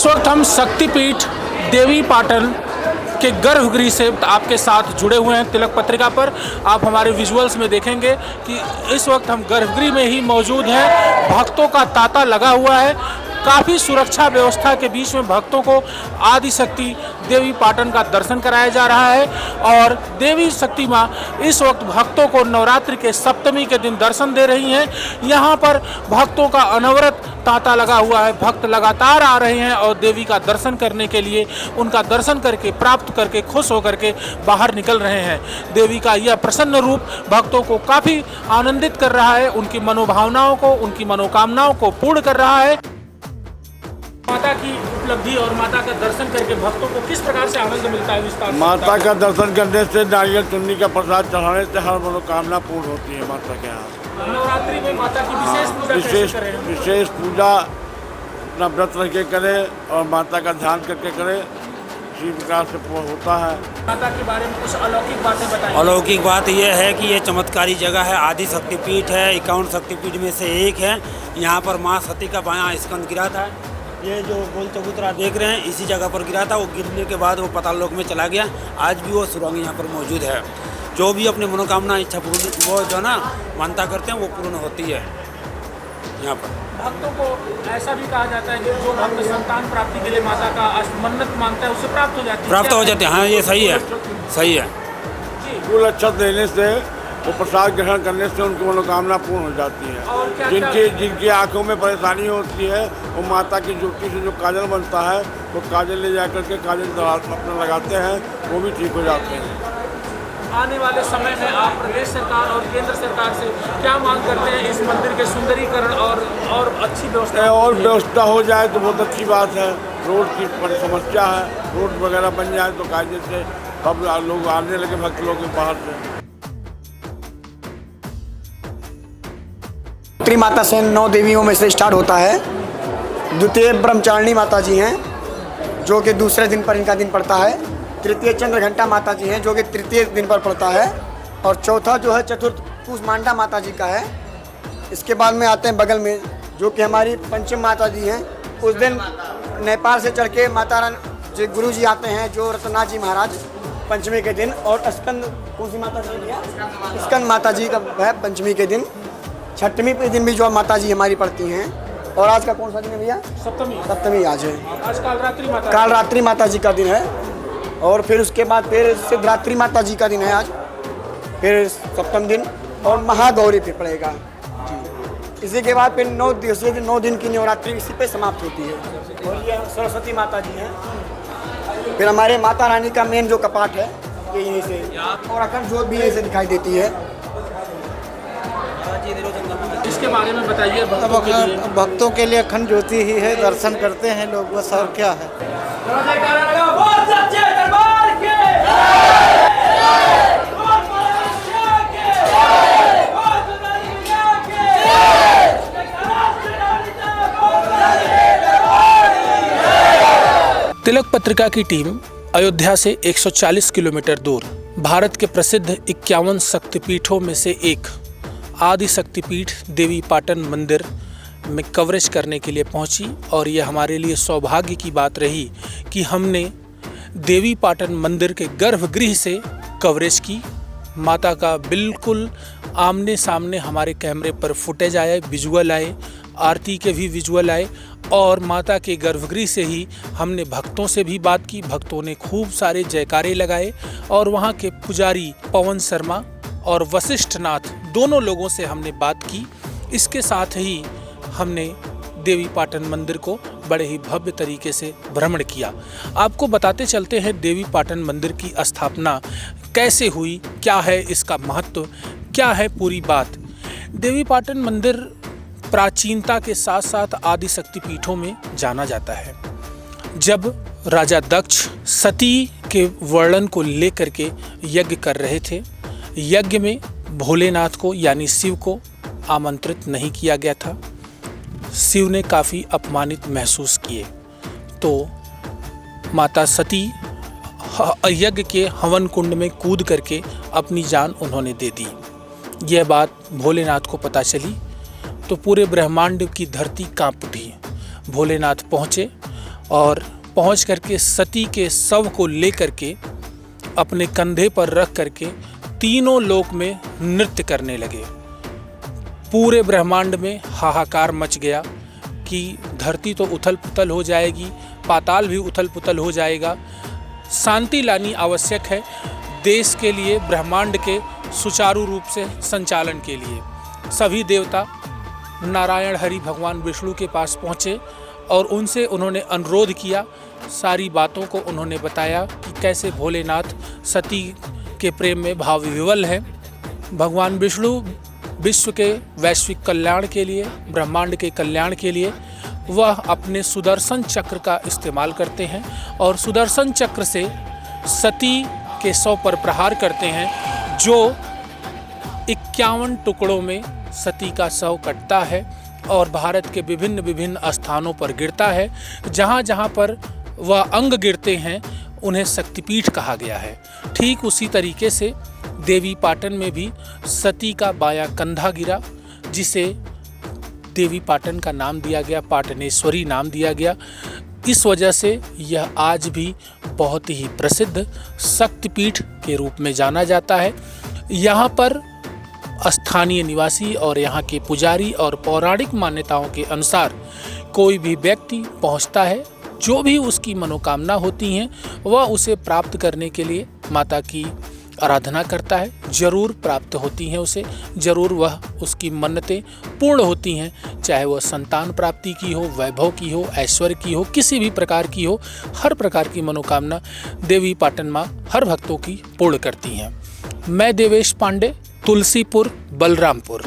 इस वक्त हम शक्तिपीठ देवी पाटन के गर्भगृह से आपके साथ जुड़े हुए हैं। तिलक पत्रिका पर आप हमारे विजुअल्स में देखेंगे कि इस वक्त हम गर्भगृह में ही मौजूद हैं। भक्तों का तांता लगा हुआ है। काफ़ी सुरक्षा व्यवस्था के बीच में भक्तों को आदिशक्ति देवी पाटन का दर्शन कराया जा रहा है और देवी शक्ति माँ इस वक्त भक्तों को नवरात्रि के सप्तमी के दिन दर्शन दे रही हैं। यहाँ पर भक्तों का अनवरत तांता लगा हुआ है। भक्त लगातार आ रहे हैं और देवी का दर्शन करने के लिए, उनका दर्शन करके, प्राप्त करके, खुश होकर के बाहर निकल रहे हैं। देवी का यह प्रसन्न रूप भक्तों को काफ़ी आनंदित कर रहा है, उनकी मनोभावनाओं को, उनकी मनोकामनाओं को पूर्ण कर रहा है। माता की उपलब्धि और माता का दर्शन करके भक्तों को किस प्रकार से आनंद मिलता है? विस्तार माता का दर्शन करने से, नारियल चुन्नी का प्रसाद चढ़ाने से हर मनोकामना पूर्ण होती है माता के यहाँ। नवरात्रि में माता की विशेष पूजा कैसे करें? विशेष पूजा अपना व्रत रख के करें और माता का ध्यान करके करें, इसी प्रकार से होता है। माता के बारे में कुछ अलौकिक बातें बताइए। अलौकिक बात यह है कि ये चमत्कारी जगह है, आदि शक्तिपीठ है, 51 शक्तिपीठ में से एक है। यहाँ पर माँ सती का बायां स्कंद गिरा था। ये जो गोल चबूतरा देख रहे हैं, इसी जगह पर गिरा था। वो गिरने के बाद वो पाताल लोक में चला गया। आज भी वो सुरंग यहाँ पर मौजूद है। जो भी अपनी मनोकामना, इच्छा पूर्ण, वो जो ना मानता करते हैं, वो पूर्ण होती है यहाँ पर। भक्तों को ऐसा भी कहा जाता है कि जो भक्त संतान प्राप्ति के लिए माता का मन्नत मांगता है, उसे प्राप्त हो जाती है। प्राप्त हो जाते हैं। हाँ, ये सही है, सही है। फूल अच्छा देने से, वो प्रसाद ग्रहण करने से उनकी मनोकामना पूर्ण हो जाती है। जिनकी आंखों में परेशानी होती है, वो माता की ज्योति से जो काजल बनता है, वो काजल ले जा करके काजल अपना लगाते हैं, वो भी ठीक हो जाते हैं। आने वाले समय में आप प्रदेश सरकार और केंद्र सरकार से क्या मांग करते हैं? इस मंदिर के सुंदरीकरण और अच्छी व्यवस्था और व्यवस्था हो जाए तो बहुत अच्छी बात है। रोड की समस्या है, रोड वगैरह बन जाए तो कायदे से सब लोग आने लगे, भक्त लोग बाहर से। माता से 9 देवियों में से स्टार्ट होता है। द्वितीय ब्रह्मचारिणी माता जी हैं, जो कि दूसरे दिन पर इनका दिन पड़ता है। तृतीय चंद्रघंटा माता जी हैं, जो कि तृतीय दिन पर पड़ता है। और चौथा जो है चतुर्थ कूसमांडा माता जी का है। इसके बाद में आते हैं बगल में, जो कि हमारी पंचम माता जी हैं। उस दिन नेपाल से चढ़ के माता रानी जो गुरु जी आते हैं, जो रत्नाथ जी महाराज, पंचमी के दिन। और स्कंद कौन सी माता जी भैया? स्कंद माता जी का है पंचमी के दिन। छठवीं के दिन भी जो माता जी हमारी पड़ती हैं। और आज का कौन सा दिन है भैया? सप्तमी आज है। आज काल रात्रि माता जी का दिन है। और फिर उसके बाद फिर शिवरात्रि माता जी का दिन है आज, फिर सप्तम दिन। और महागौरी फिर पड़ेगा जी। इसी के बाद फिर 9 दिन की नवरात्रि इसी पे समाप्त होती है। और ये सरस्वती माता जी हैं। फिर हमारे माता रानी का मेन जो कपाट है, ये यहीं से, और अखंड ज्योत भी यहीं से दिखाई देती है। इसके बारे में बताइए। भक्तों के लिए अखंड ज्योति ही है, दर्शन करते हैं लोग, बस और क्या है। तिलक पत्रिका की टीम अयोध्या से 140 किलोमीटर दूर भारत के प्रसिद्ध 51 शक्तिपीठों में से एक आदि शक्तिपीठ देवी पाटन मंदिर में कवरेज करने के लिए पहुंची। और यह हमारे लिए सौभाग्य की बात रही कि हमने देवी पाटन मंदिर के गर्भगृह से कवरेज की। माता का बिल्कुल आमने सामने हमारे कैमरे पर फुटेज आए, विजुअल आए, आरती के भी विजुअल आए। और माता के गर्भगृह से ही हमने भक्तों से भी बात की। भक्तों ने खूब सारे जयकारे लगाए और वहाँ के पुजारी पवन शर्मा और वशिष्ठ नाथ दोनों लोगों से हमने बात की। इसके साथ ही हमने देवी पाटन मंदिर को बड़े ही भव्य तरीके से भ्रमण किया। आपको बताते चलते हैं देवी पाटन मंदिर की स्थापना कैसे हुई, क्या है इसका महत्व, क्या है पूरी बात। देवी पाटन मंदिर प्राचीनता के साथ साथ आदि शक्तिपीठों में जाना जाता है। जब राजा दक्ष सती के वर्णन को लेकर के यज्ञ कर रहे थे, यज्ञ में भोलेनाथ को यानी शिव को आमंत्रित नहीं किया गया था। शिव ने काफ़ी अपमानित महसूस किए, तो माता सती यज्ञ के हवन कुंड में कूद करके अपनी जान उन्होंने दे दी। यह बात भोलेनाथ को पता चली तो पूरे ब्रह्मांड की धरती कांप उठी। भोलेनाथ पहुँचे और पहुंच करके सती के शव को लेकर के अपने कंधे पर रख करके तीनों लोक में नृत्य करने लगे। पूरे ब्रह्मांड में हाहाकार मच गया कि धरती तो उथल पुथल हो जाएगी, पाताल भी उथल पुथल हो जाएगा। शांति लानी आवश्यक है देश के लिए, ब्रह्मांड के सुचारू रूप से संचालन के लिए। सभी देवता नारायण हरि भगवान विष्णु के पास पहुँचे और उनसे उन्होंने अनुरोध किया, सारी बातों को उन्होंने बताया कि कैसे भोलेनाथ सती के प्रेम में भाव विवल हैं। भगवान विष्णु विश्व के वैश्विक कल्याण के लिए, ब्रह्मांड के कल्याण के लिए वह अपने सुदर्शन चक्र का इस्तेमाल करते हैं और सुदर्शन चक्र से सती के शव पर प्रहार करते हैं, जो 51 टुकड़ों में सती का शव कटता है और भारत के विभिन्न विभिन्न स्थानों पर गिरता है। जहाँ जहाँ पर वह अंग गिरते हैं उन्हें शक्तिपीठ कहा गया है। ठीक उसी तरीके से देवी पाटन में भी सती का बायां कंधा गिरा, जिसे देवी पाटन का नाम दिया गया, पाटनेश्वरी नाम दिया गया। इस वजह से यह आज भी बहुत ही प्रसिद्ध शक्तिपीठ के रूप में जाना जाता है। यहाँ पर स्थानीय निवासी और यहाँ के पुजारी और पौराणिक मान्यताओं के अनुसार कोई भी व्यक्ति पहुँचता है, जो भी उसकी मनोकामना होती हैं वह उसे प्राप्त करने के लिए माता की आराधना करता है, जरूर प्राप्त होती हैं उसे, जरूर वह उसकी मन्नतें पूर्ण होती हैं, चाहे वह संतान प्राप्ति की हो, वैभव की हो, ऐश्वर्य की हो, किसी भी प्रकार की हो। हर प्रकार की मनोकामना देवी पाटन माँ हर भक्तों की पूर्ण करती हैं। मैं देवेश पांडे, तुलसीपुर, बलरामपुर।